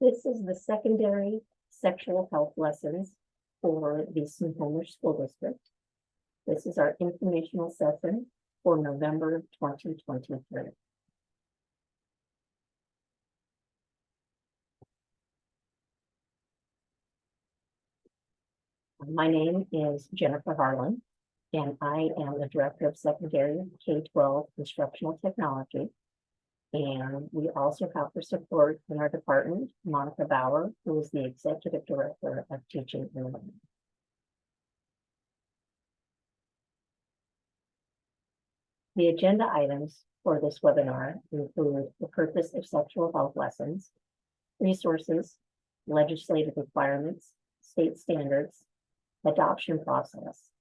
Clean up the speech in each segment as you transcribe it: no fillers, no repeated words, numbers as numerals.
This is the secondary sexual health lessons for the Snohomish School District. This is our informational session for November 2023. My name is Jennifer Harlan, and I am the Director of Secondary K-12 Instructional Technology. And we also have for support in our department, Monica Bauer, who is the Executive Director of Teaching and Learning. The agenda items for this webinar include the purpose of sexual health lessons, resources, legislative requirements, state standards, adoption process,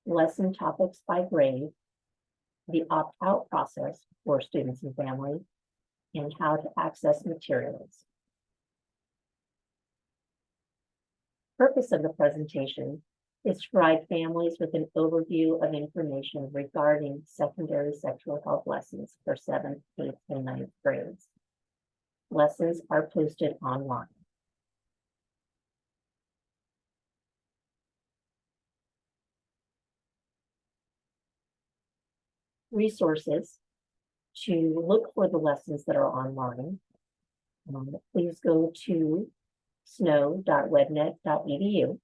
lesson topics by grade, the opt-out process for students and families, and how to access materials. Purpose of the presentation is to provide families with an overview of information regarding secondary sexual health lessons for 7th, 8th, and 9th grades. Lessons are posted online. Resources to look for the lessons that are online. Please go to snow.wednet.edu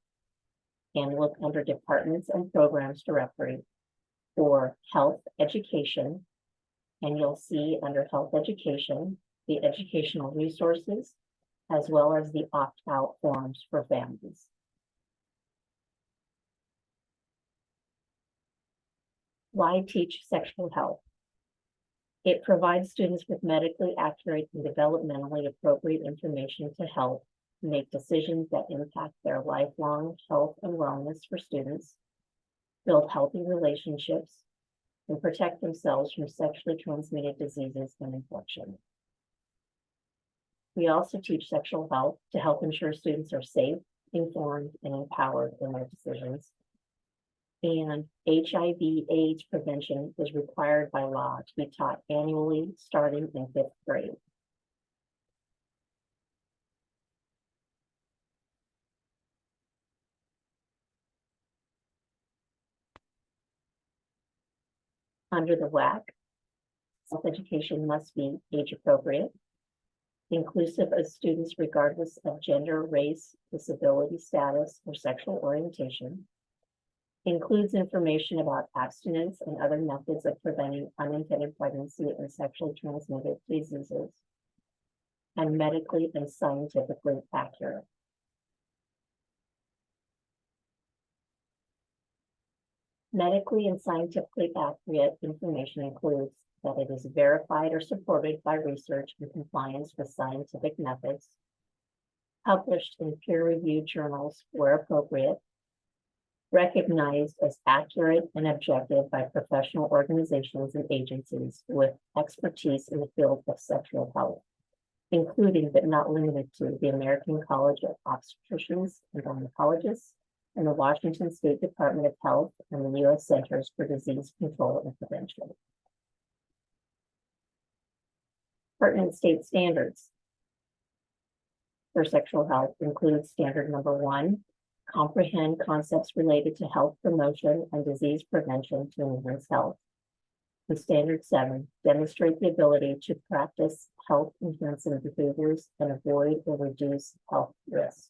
and look under Departments and Programs directory for Health Education. And you'll see under Health Education, the educational resources, as well as the opt-out forms for families. Why teach sexual health? It provides students with medically accurate and developmentally appropriate information to help make decisions that impact their lifelong health and wellness for students, build healthy relationships, and protect themselves from sexually transmitted diseases and infection. We also teach sexual health to help ensure students are safe, informed, and empowered in their decisions. And HIV/AIDS prevention is required by law to be taught annually starting in 5th grade. Under the WAC, self-education must be age appropriate, inclusive of students regardless of gender, race, disability status, or sexual orientation, includes information about abstinence and other methods of preventing unintended pregnancy and sexually transmitted diseases, and medically and scientifically accurate. Medically and scientifically accurate information includes that it is verified or supported by research in compliance with scientific methods, published in peer-reviewed journals where appropriate, recognized as accurate and objective by professional organizations and agencies with expertise in the field of sexual health, including but not limited to the American College of Obstetricians and Gynecologists, and the Washington State Department of Health and the U.S. Centers for Disease Control and Prevention. Pertinent state standards for sexual health include standard number 1, comprehend concepts related to health promotion and disease prevention to enhance health. And standard 7, demonstrate the ability to practice health enhancing behaviors and avoid or reduce health risks.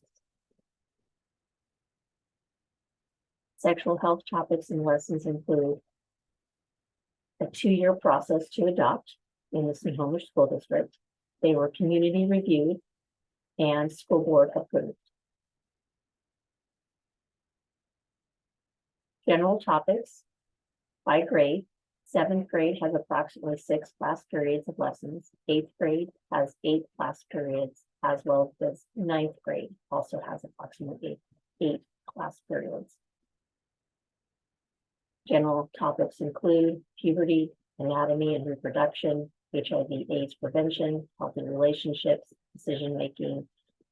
Sexual health topics and lessons include a 2-year process to adopt in the Snohomish School District. They were community reviewed and school board approved. General topics by grade. 7th grade has approximately 6 class periods of lessons. 8th grade has 8 class periods, as well as 9th grade also has approximately 8 class periods. General topics include puberty, anatomy and reproduction, HIV/AIDS prevention, healthy relationships, decision-making,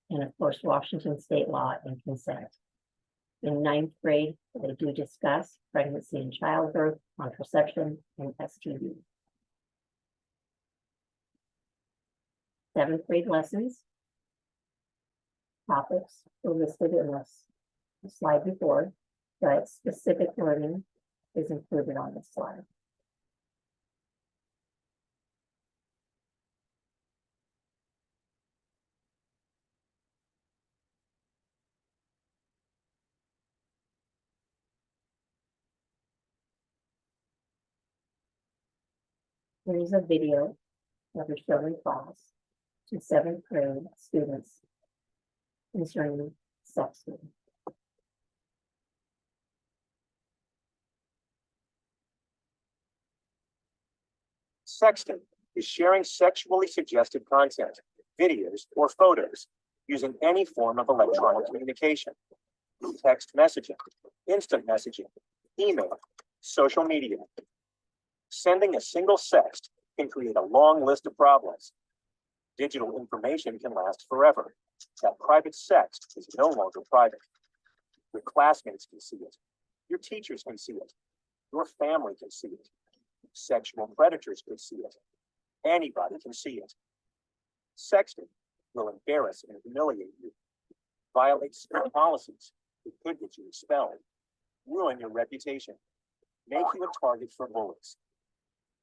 and of course, Washington state law and consent. In 9th grade, they do discuss pregnancy and childbirth, contraception, and STD. 7th grade lessons Topics were listed in this slide before, but specific learning is included on this slide. There is a video that was shown in class to seventh grade students concerning sexting. Sexting is sharing sexually suggestive content, videos, or photos using any form of electronic communication. Text messaging, instant messaging, email, social media. Sending a single sext can create a long list of problems. Digital information can last forever. That private sext is no longer private. Your classmates can see it. Your teachers can see it. Your family can see it. Sexual predators can see it. Anybody can see it. Sexting will embarrass and humiliate you, violate school policies, it could get you expelled, ruin your reputation, make you a target for bullies.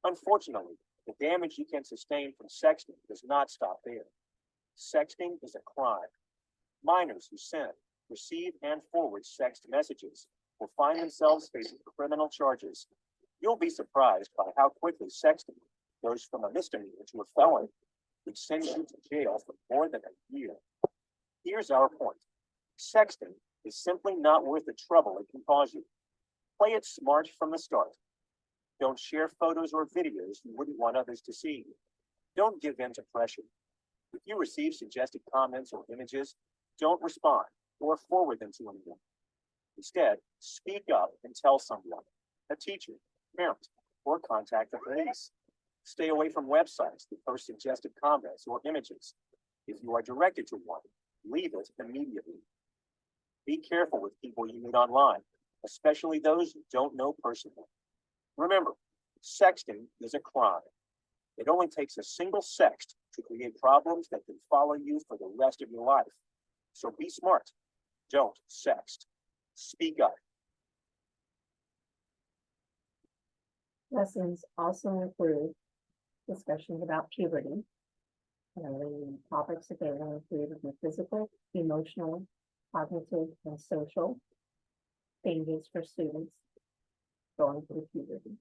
Unfortunately, the damage you can sustain from sexting does not stop there. Sexting is a crime. Minors who send, receive, and forward sext messages will find themselves facing criminal charges. You'll be surprised by how quickly sexting goes from a misdemeanor to a felony, which sends you to jail for more than a year. Here's our point. Sexting is simply not worth the trouble it can cause you. Play it smart from the start. Don't share photos or videos you wouldn't want others to see. Don't give in to pressure. If you receive suggested comments or images, don't respond or forward them to anyone. Instead, speak up and tell someone, a teacher, parent, or contact the police. Stay away from websites that post suggested comments or images. If you are directed to one, leave it immediately. Be careful with people you meet online, especially those you don't know personally. Remember, sexting is a crime. It only takes a single sext to create problems that can follow you for the rest of your life. So be smart. Don't sext. Speak up. Lessons also include discussions about puberty. And the topics that they will include the physical, emotional, cognitive, and social changes for students going through puberty.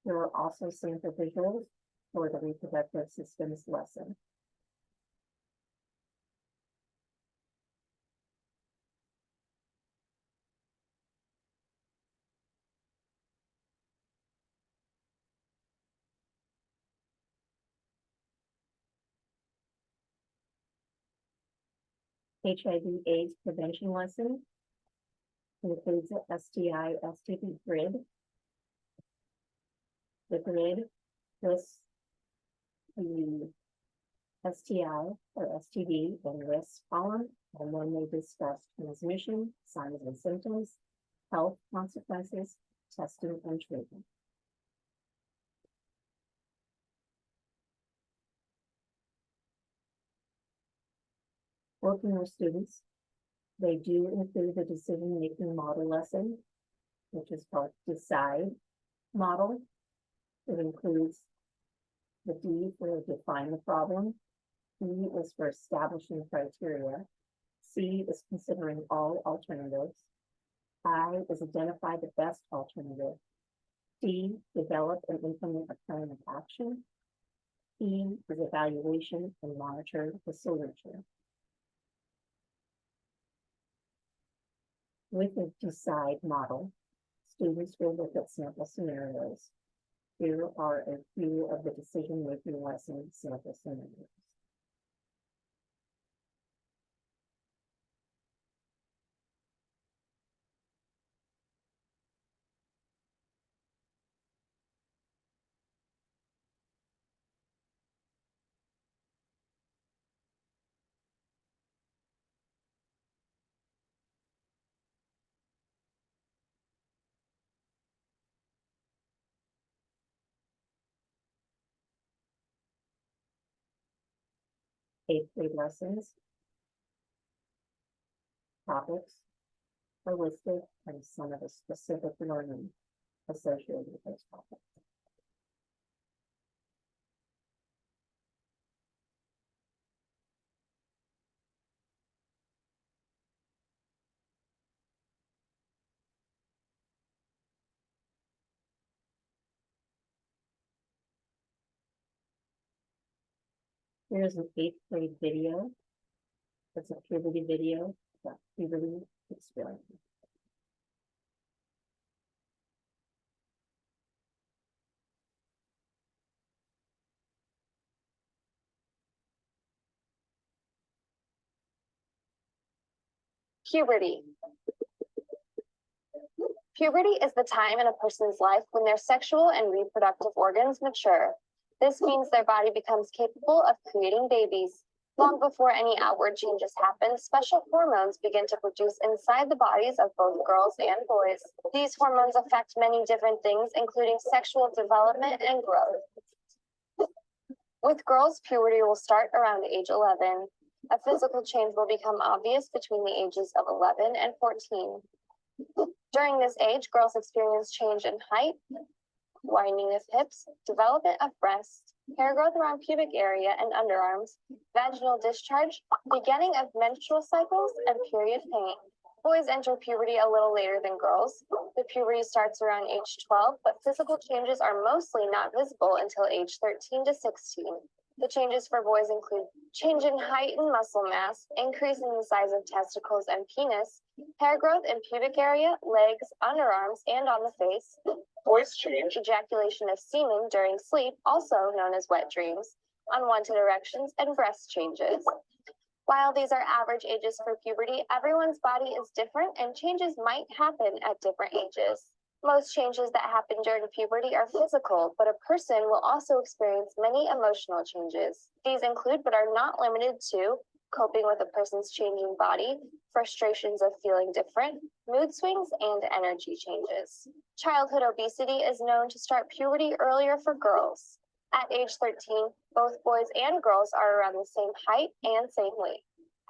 There are also sample visuals for the reproductive systems lesson. HIV/AIDS prevention lesson includes the STI/STD grid. The grid lists the STI or STD and risk column, and then they discuss transmission, signs and symptoms, health consequences, testing, and treatment. Working with students, they do include the decision-making model lesson, which is called DECIDE model. It includes the D for define the problem, E is for establishing criteria, C is considering all alternatives, I is identify the best alternative, D, develop and implement a plan of action, E is evaluation and monitor the solution. With the DECIDE model, students will look at sample scenarios. Here are a few of the decision-making lesson sample scenarios. eighth grade lessons. Topics are listed and some of the specific learning associated with those topics. Here's an eighth grade video. It's a puberty video, about puberty experience. Puberty. Puberty is the time in a person's life when their sexual and reproductive organs mature. This means their body becomes capable of creating babies. Long before any outward changes happen, special hormones begin to produce inside the bodies of both girls and boys. These hormones affect many different things, including sexual development and growth. With girls, puberty will start around age 11. A physical change will become obvious between the ages of 11 and 14. During this age, girls experience change in height, widening of hips, development of breasts, hair growth around pubic area and underarms, vaginal discharge, beginning of menstrual cycles, and period pain. Boys enter puberty a little later than girls. The puberty starts around age 12, but physical changes are mostly not visible until age 13 to 16. The changes for boys include change in height and muscle mass, increase in the size of testicles and penis, hair growth in pubic area, legs, underarms, and on the face, Voice change. ejaculation of semen during sleep, also known as wet dreams, unwanted erections, and breast changes. While these are average ages for puberty, everyone's body is different and changes might happen at different ages. Most changes that happen during puberty are physical, but a person will also experience many emotional changes. These include, but are not limited to, coping with a person's changing body, frustrations of feeling different, mood swings, and energy changes. Childhood obesity is known to start puberty earlier for girls. At age 13, both boys and girls are around the same height and same weight.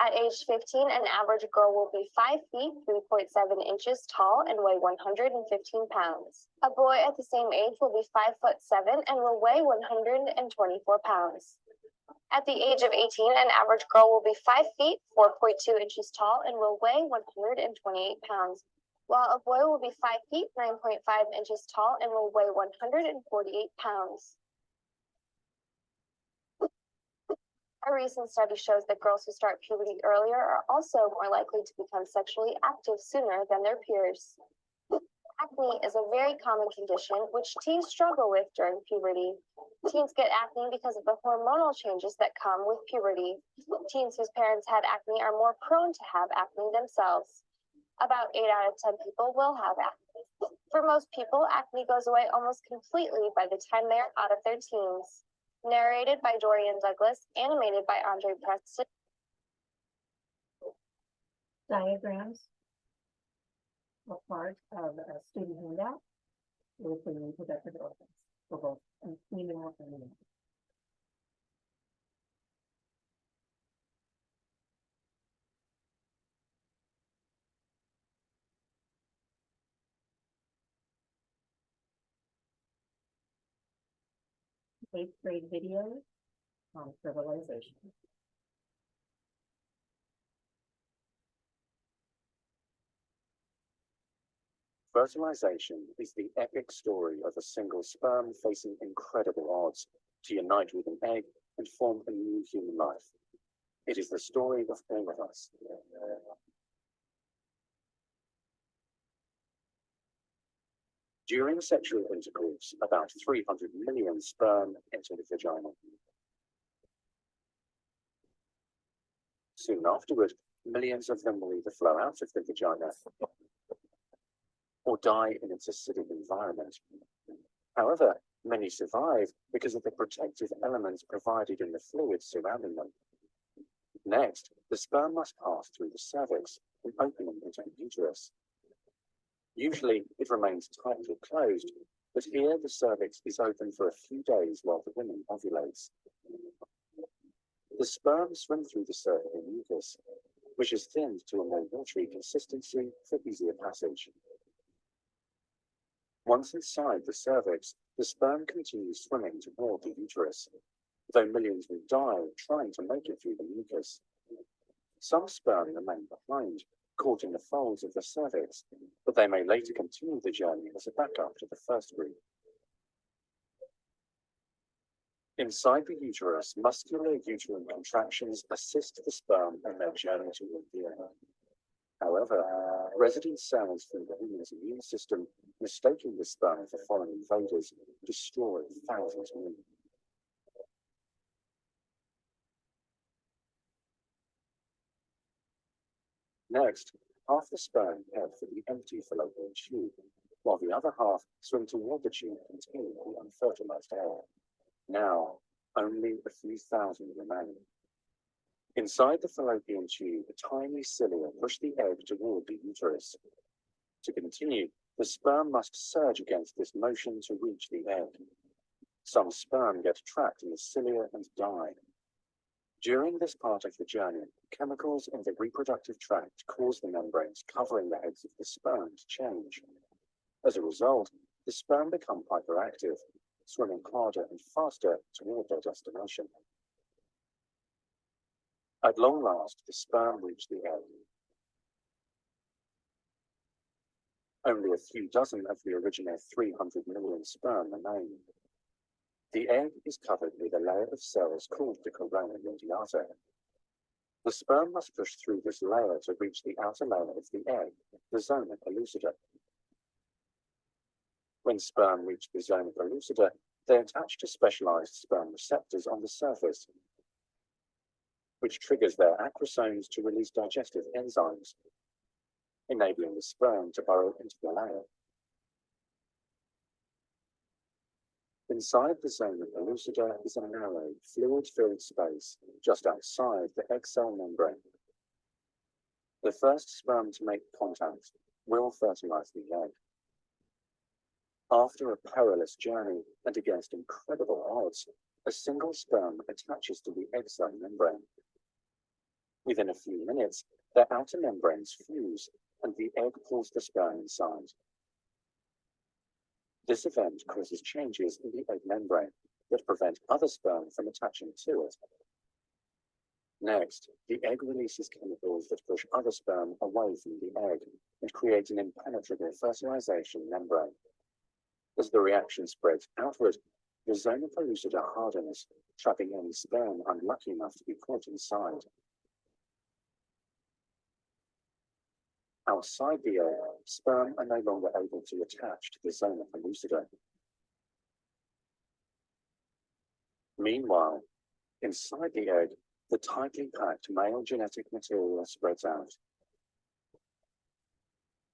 At age 15, an average girl will be 5 feet, 3.7 inches tall and weigh 115 pounds. A boy at the same age will be 5'7" and will weigh 124 pounds. At the age of 18, an average girl will be 5 feet, 4.2 inches tall and will weigh 128 pounds, while a boy will be 5 feet, 9.5 inches tall and will weigh 148 pounds. A recent study shows that girls who start puberty earlier are also more likely to become sexually active sooner than their peers. Acne is a very common condition which teens struggle with during puberty. Teens get acne because of the hormonal changes that come with puberty. Teens whose parents had acne are more prone to have acne themselves. About 8 out of 10 people will have acne. For most people, acne goes away almost completely by the time they are out of their teens. Narrated by Dorian Douglas, animated by Andre Preston. Diagrams are part of a student handout with the reproductive organs for both female and male. Eighth grade video on fertilization. Fertilization is the epic story of a single sperm facing incredible odds to unite with an egg and form a new human life. It is the story of all of us. During sexual intercourse, about 300 million sperm enter the vagina. Soon afterward, millions of them will either flow out of the vagina or die in its acidic environment. However, many survive because of the protective elements provided in the fluids surrounding them. Next, the sperm must pass through the cervix, an opening into the uterus. Usually, it remains tightly closed, but here the cervix is open for a few days while the woman ovulates. The sperm swim through the cervical mucus, which is thinned to a more watery consistency for easier passage. Once inside the cervix, the sperm continues swimming toward the uterus, though millions will die trying to make it through the mucus. Some sperm remain behind, caught in the folds of the cervix, but they may later continue the journey as a backup to the first group. Inside the uterus, muscular uterine contractions assist the sperm in their journey toward the egg. However, resident cells from the woman's immune system, mistaking the sperm for foreign invaders, destroy thousands more. Next, half the sperm head for the empty fallopian tube, while the other half swim toward the tube containing the unfertilized egg. Now, only a few thousand remain. Inside the fallopian tube, tiny cilia push the egg toward the uterus. To continue, the sperm must surge against this motion to reach the egg. Some sperm get trapped in the cilia and die. During this part of the journey, chemicals in the reproductive tract cause the membranes covering the eggs of the sperm to change. As a result, the sperm become hyperactive, swimming harder and faster toward their destination. At long last, the sperm reach the egg. Only a few dozen of the original 300 million sperm remain. The egg is covered with a layer of cells called the corona radiata. The sperm must push through this layer to reach the outer layer of the egg, the zona pellucida. When sperm reach the zona pellucida, they attach to specialized sperm receptors on the surface, which triggers their acrosomes to release digestive enzymes, enabling the sperm to burrow into the layer. Inside the zona pellucida is a narrow, fluid-filled space just outside the egg cell membrane. The first sperm to make contact will fertilize the egg. After a perilous journey and against incredible odds, a single sperm attaches to the egg cell membrane. Within a few minutes, their outer membranes fuse and the egg pulls the sperm inside. This event causes changes in the egg membrane that prevent other sperm from attaching to it. Next, the egg releases chemicals that push other sperm away from the egg and create an impenetrable fertilization membrane. As the reaction spreads outward, the zona pellucida hardens, trapping any sperm unlucky enough to be caught inside. Outside the egg, sperm are no longer able to attach to the zona pellucida. Meanwhile, inside the egg, the tightly packed male genetic material spreads out.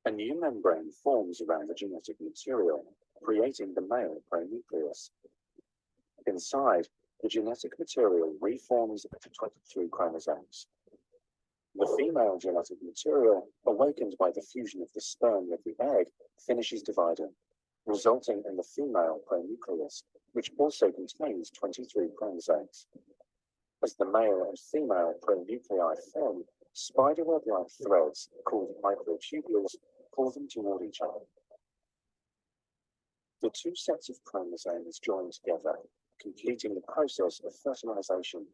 A new membrane forms around the genetic material, creating the male pronucleus. Inside, the genetic material reforms into 23 chromosomes. The female genetic material, awakened by the fusion of the sperm with the egg, finishes dividing, resulting in the female pronucleus, which also contains 23 chromosomes. As the male and female pronuclei form, spiderweb-like threads, called microtubules, pull them toward each other. The two sets of chromosomes join together, completing the process of fertilization.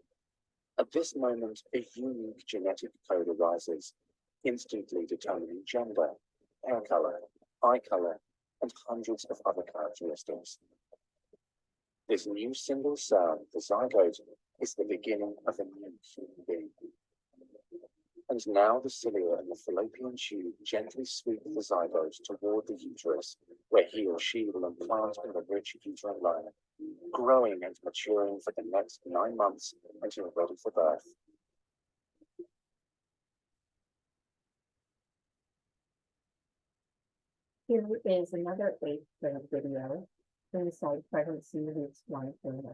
At this moment, a unique genetic code arises, instantly determining gender, hair color, eye color, and hundreds of other characteristics. This new single cell, the zygote, is the beginning of a new human being. And now the cilia in the fallopian tube gently sweep the zygote toward the uterus, where he or she will implant in the rich uterine layer, growing and maturing for the next 9 months until ready for birth. Here is another 8-minute video inside pregnancy weeks 1 through 9.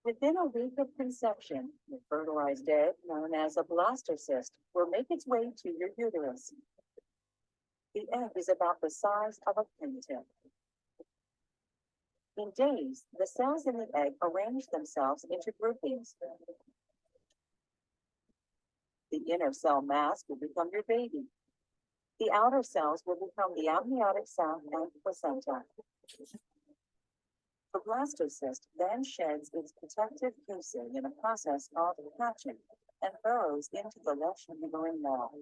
Within a week of conception, the fertilized egg, known as a blastocyst, will make its way to your uterus. The egg is about the size of a pin-tip. In days, the cells in the egg arrange themselves into groupings. The inner cell mass will become your baby. The outer cells will become the amniotic sac and placenta. The blastocyst then sheds its protective casing in a process called hatching and burrows into the lush uterine wall.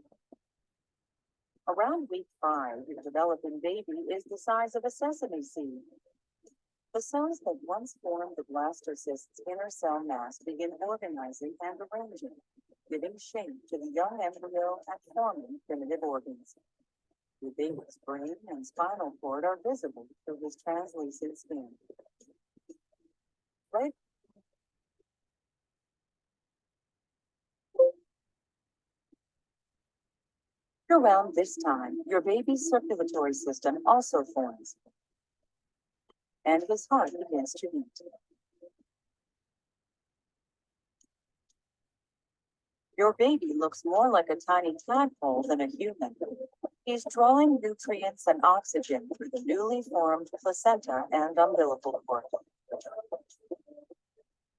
Around week 5, your developing baby is the size of a sesame seed. The cells that once formed the blastocyst's inner cell mass begin organizing and arranging, giving shape to the young embryo and forming primitive organs. The baby's brain and spinal cord are visible through his translucent skin. Right around this time, your baby's circulatory system also forms, and his heart begins to beat. Your baby looks more like a tiny tadpole than a human. He's drawing nutrients and oxygen through the newly formed placenta and umbilical cord.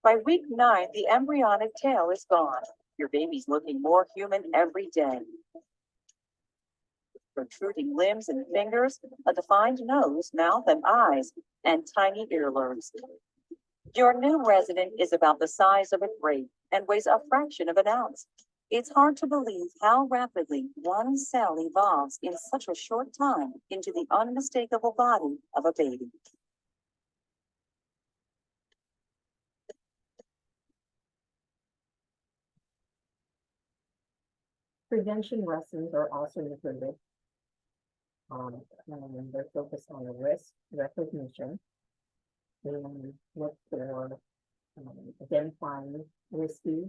By week 9, the embryonic tail is gone. Your baby's looking more human every day. Protruding limbs and fingers, a defined nose, mouth, and eyes, and tiny earlobes. Your new resident is about the size of a grape and weighs a fraction of an ounce. It's hard to believe how rapidly one cell evolves in such a short time into the unmistakable body of a baby. Prevention lessons are also included. And they're focused on risk recognition. And look for identifying risky,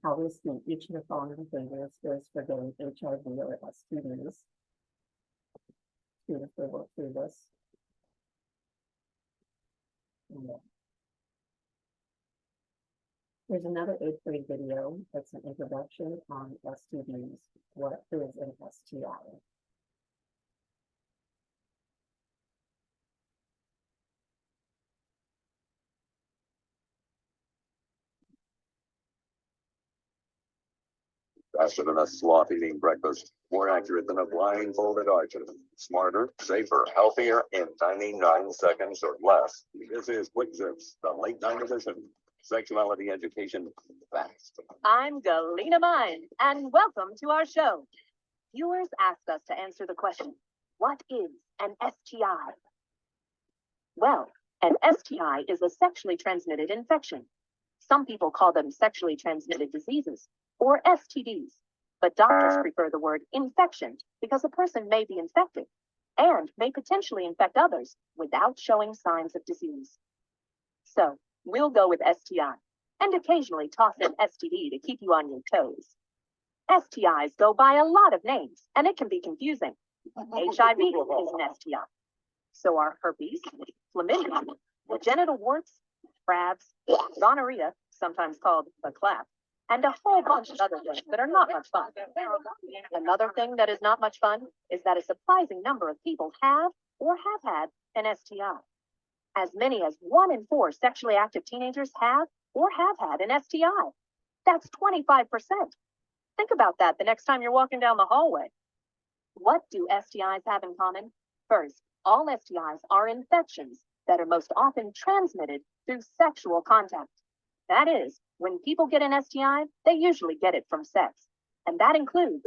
how risky each of the following behaviors is for getting HIV or STDs. Students will work through this. Here's another 8th grade video. It's an introduction on STDs. What is an STI? Faster than a sloth eating breakfast, more accurate than a blindfolded archer, smarter, safer, healthier in 99 seconds or less. This is Quick Zips, the late night edition. Sexuality education fast. I'm Galena Mine, and welcome to our show. Viewers asked us to answer the question, what is an STI? Well, an STI is a sexually transmitted infection. Some people call them sexually transmitted diseases, or STDs, but doctors prefer the word infection because a person may be infected and may potentially infect others without showing signs of disease. So we'll go with STI and occasionally toss in STD to keep you on your toes. STIs go by a lot of names and it can be confusing. HIV is an STI. So are herpes, chlamydia, genital warts, crabs, gonorrhea, sometimes called the clap, and a whole bunch of other things that are not much fun. Another thing that is not much fun is that a surprising number of people have or have had an STI. As many as 1 in 4 sexually active teenagers have or have had an STI. That's 25%. Think about that the next time you're walking down the hallway. What do STIs have in common? First, all STIs are infections that are most often transmitted through sexual contact. That is, when people get an STI, they usually get it from sex. And that includes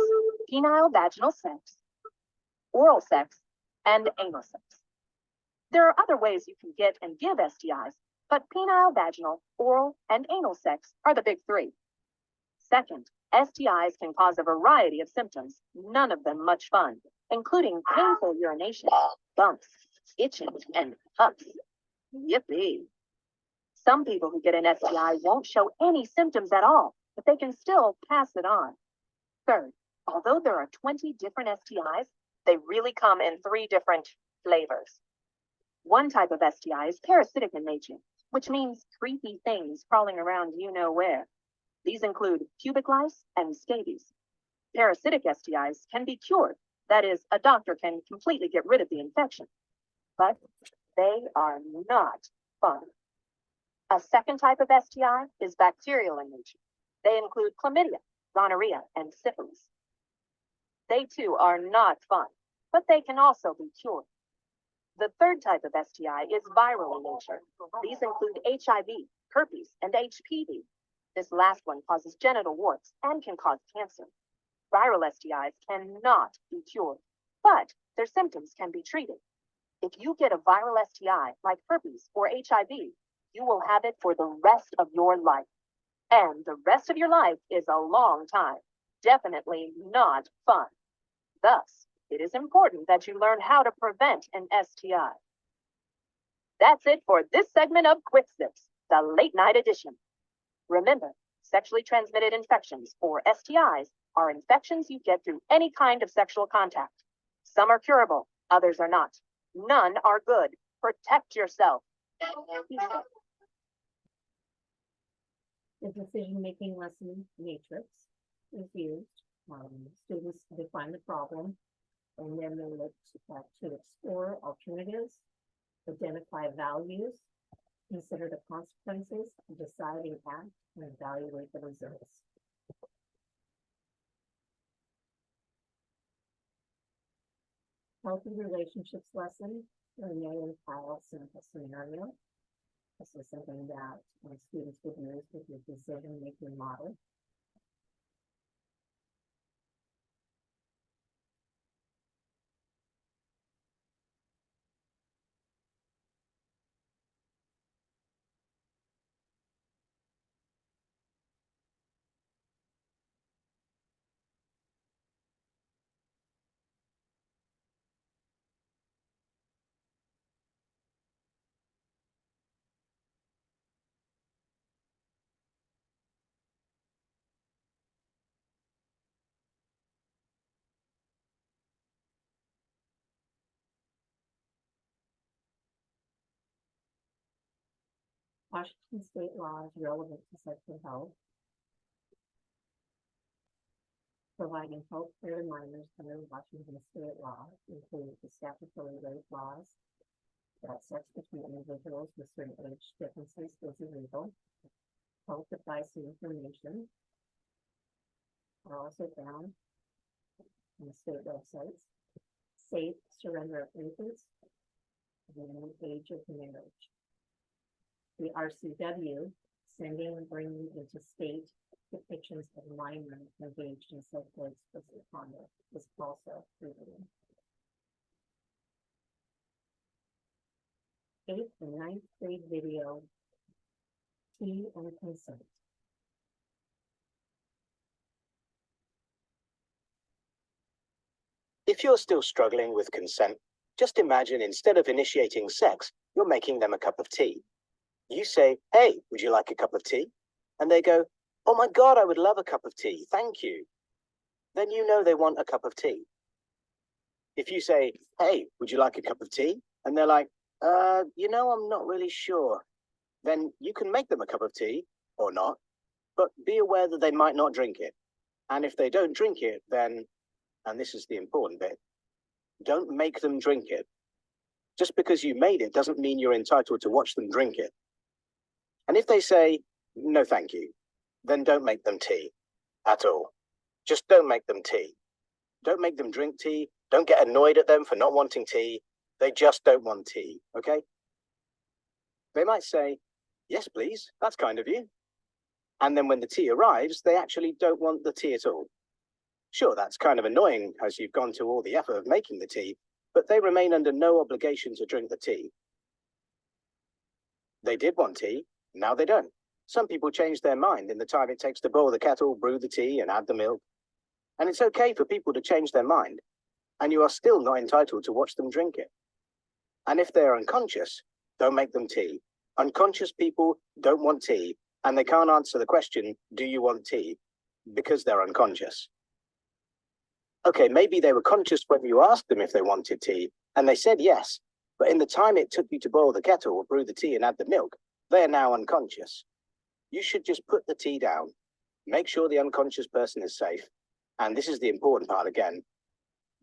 penile vaginal sex, oral sex, and anal sex. There are other ways you can get and give STIs, but penile, vaginal, oral, and anal sex are the big 3. Second, STIs can cause a variety of symptoms, none of them much fun, including painful urination, bumps, itching, and puffs. Yippee! Some people who get an STI won't show any symptoms at all, but they can still pass it on. Third, although there are 20 different STIs, they really come in 3 different flavors. One type of STI is parasitic in nature, which means creepy things crawling around you know where. These include pubic lice and scabies. Parasitic STIs can be cured. That is, a doctor can completely get rid of the infection. But they are not fun. A second type of STI is bacterial in nature. They include chlamydia, gonorrhea, and syphilis. They too are not fun, but they can also be cured. The third type of STI is viral in nature. These include HIV, herpes, and HPV. This last one causes genital warts and can cause cancer. Viral STIs cannot be cured, but their symptoms can be treated. If you get a viral STI like herpes or HIV, you will have it for the rest of your life. And the rest of your life is a long time. Definitely not fun. Thus, it is important that you learn how to prevent an STI. That's it for this segment of Quick Sips, the late night edition. Remember, sexually transmitted infections, or STIs, are infections you get through any kind of sexual contact. Some are curable, others are not. None are good. Protect yourself. The decision-making lesson matrix is used. Students define the problem, and then they look to explore alternatives, identify values, consider the consequences, decide and act, and evaluate the results. Healthy relationships lesson, Renee and Kyle sample scenario. This is something that students would use with your decision-making model. Washington state laws relevant to sexual health. Providing health care to minors under Washington state law include the statutory rape laws that sex between individuals with certain age differences is illegal. Health advice and information are also found on the state websites. Safe surrender of infants, and age of marriage. The RCW, sending and bringing into state depictions of minors engaged in sexually explicit conduct, is also prohibited. 8th and 9th grade video, tea and consent. If you're still struggling with consent, just imagine instead of initiating sex, you're making them a cup of tea. You say, "Hey, would you like a cup of tea?" And they go, "Oh my God, I would love a cup of tea, thank you." Then you know they want a cup of tea. If you say, "Hey, would you like a cup of tea?" And they're like, I'm not really sure. Then you can make them a cup of tea, or not, but be aware that they might not drink it. And if they don't drink it, then, and this is the important bit, don't make them drink it. Just because you made it doesn't mean you're entitled to watch them drink it. And if they say, "No, thank you," then don't make them tea at all. Just don't make them tea. Don't make them drink tea. Don't get annoyed at them for not wanting tea. They just don't want tea, okay? They might say, "Yes, please, that's kind of you." And then when the tea arrives, they actually don't want the tea at all. Sure, that's kind of annoying as you've gone to all the effort of making the tea, but they remain under no obligation to drink the tea. They did want tea, now they don't. Some people change their mind in the time it takes to boil the kettle, brew the tea, and add the milk. And it's okay for people to change their mind, and you are still not entitled to watch them drink it. And if they're unconscious, don't make them tea. Unconscious people don't want tea, and they can't answer the question, "Do you want tea?" because they're unconscious. Okay, maybe they were conscious when you asked them if they wanted tea, and they said yes, but in the time it took you to boil the kettle or brew the tea and add the milk, They are now unconscious. You should just put the tea down, make sure the unconscious person is safe, and this is the important part again,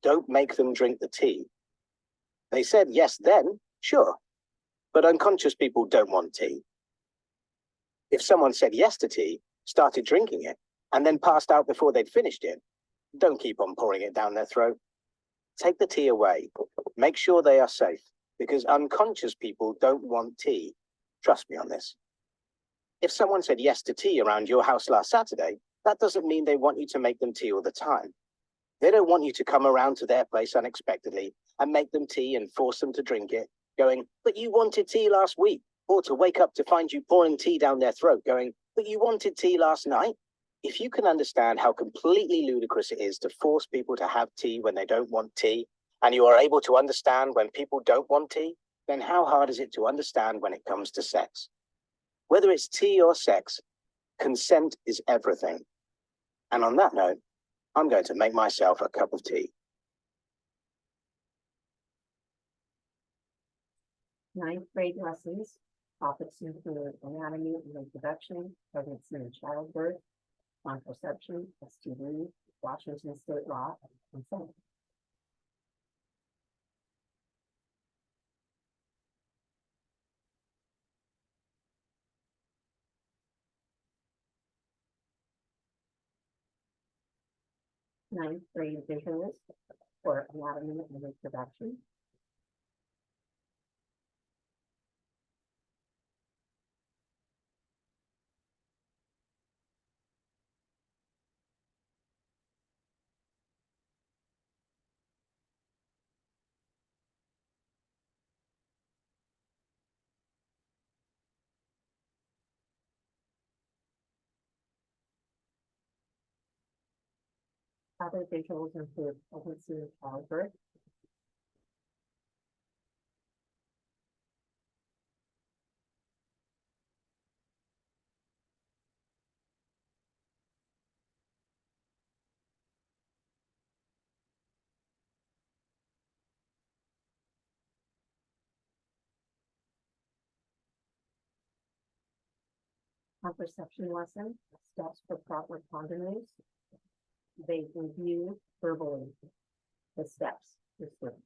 don't make them drink the tea. They said yes then, sure, but unconscious people don't want tea. If someone said yes to tea, started drinking it, and then passed out before they'd finished it, don't keep on pouring it down their throat. Take the tea away. Make sure they are safe, because unconscious people don't want tea. Trust me on this. If someone said yes to tea around your house last Saturday, that doesn't mean they want you to make them tea all the time. They don't want you to come around to their place unexpectedly and make them tea and force them to drink it, going, but you wanted tea last week, or to wake up to find you pouring tea down their throat, going, but you wanted tea last night. If you can understand how completely ludicrous it is to force people to have tea when they don't want tea, and you are able to understand when people don't want tea, then how hard is it to understand when it comes to sex? Whether it's tea or sex, consent is everything. And on that note, I'm going to make myself a cup of tea. Ninth grade lessons. Topics include anatomy and reproduction, pregnancy and childbirth, contraception, STD, Washington state law, and so on. Ninth grade visuals for anatomy and reproduction. Other visuals include pregnancy and childbirth, contraception lesson, steps for proper condom use. They review verbally the steps for students.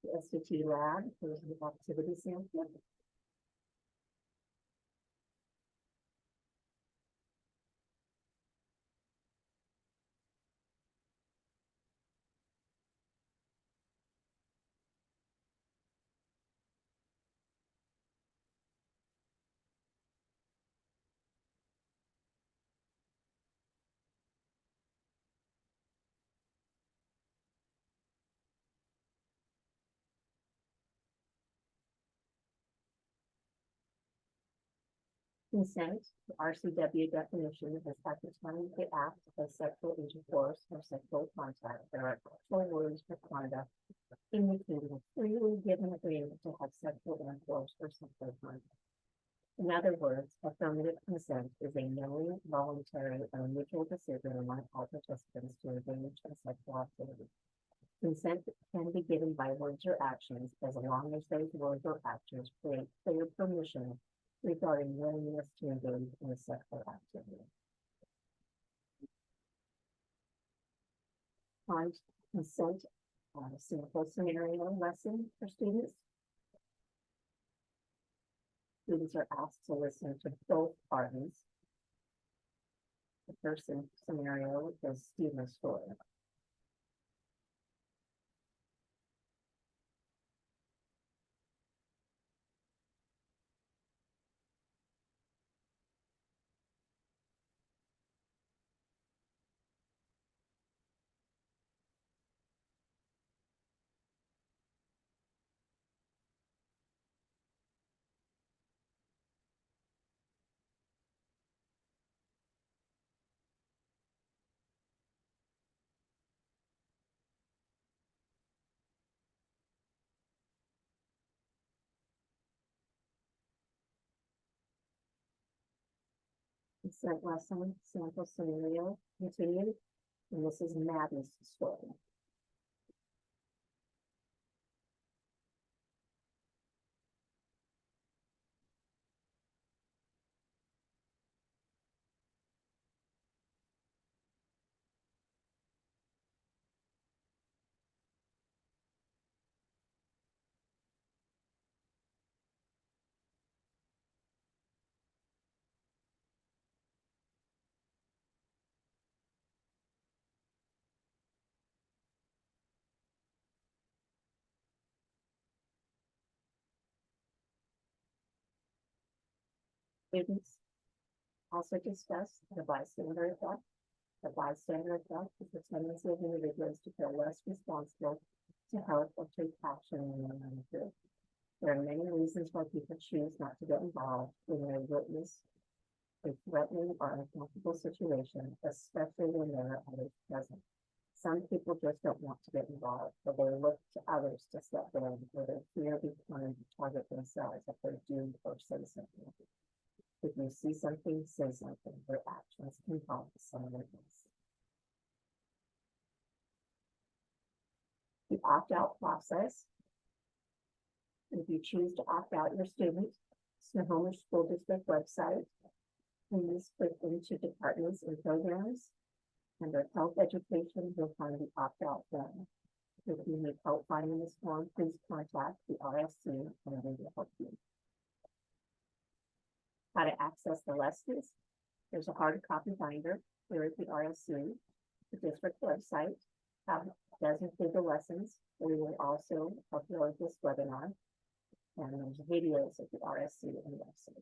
The SAT lab, there's an activity sample. Consent, the RCW definition is at the time of the act of sexual intercourse or sexual contact, there are actual words or conduct indicating freely given agreement to have sexual intercourse or sexual contact. In other words, affirmative consent is a knowing, voluntary, and mutual decision among all participants to engage in sexual activity. Consent can be given by words or actions as long as those words or actions create clear permission regarding willingness to engage in a sexual activity. Consent, sample scenario lesson for students. Students are asked to listen to both parties. The first scenario is Stephen's story. Consent lesson sample scenario continued, and this is Maddie's story. Students also discussed the bystander effect. The bystander effect is the tendency of individuals to feel less responsible to help or take action in their own group. There are many reasons why people choose not to get involved when they witness a threatening or uncomfortable situation, especially when there are others present. Some people just don't want to get involved, but they look to others to step in, or they fear becoming the target themselves if they do or say something. If you see something, say something. Your actions can help someone else. The opt-out process. If you choose to opt out your student, Snohomish School District website, please click into departments and programs. Under health education, you'll find the opt-out form. If you need help finding this form, please contact the RSC and they will help you. How to access the lessons. There's a hard copy binder here at the RSC. The district website does include the lessons. We will also upload this webinar. And there's videos at the RSC and the website.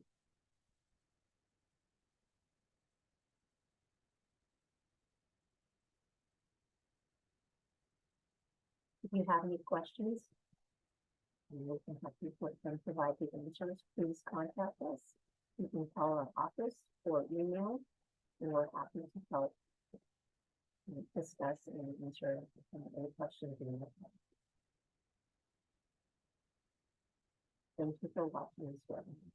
If you have any questions, and we can help you provide the answers, please contact us. You can call our office or email, and we're happy to help discuss and answer any questions you may have. Thank you for watching this webinar.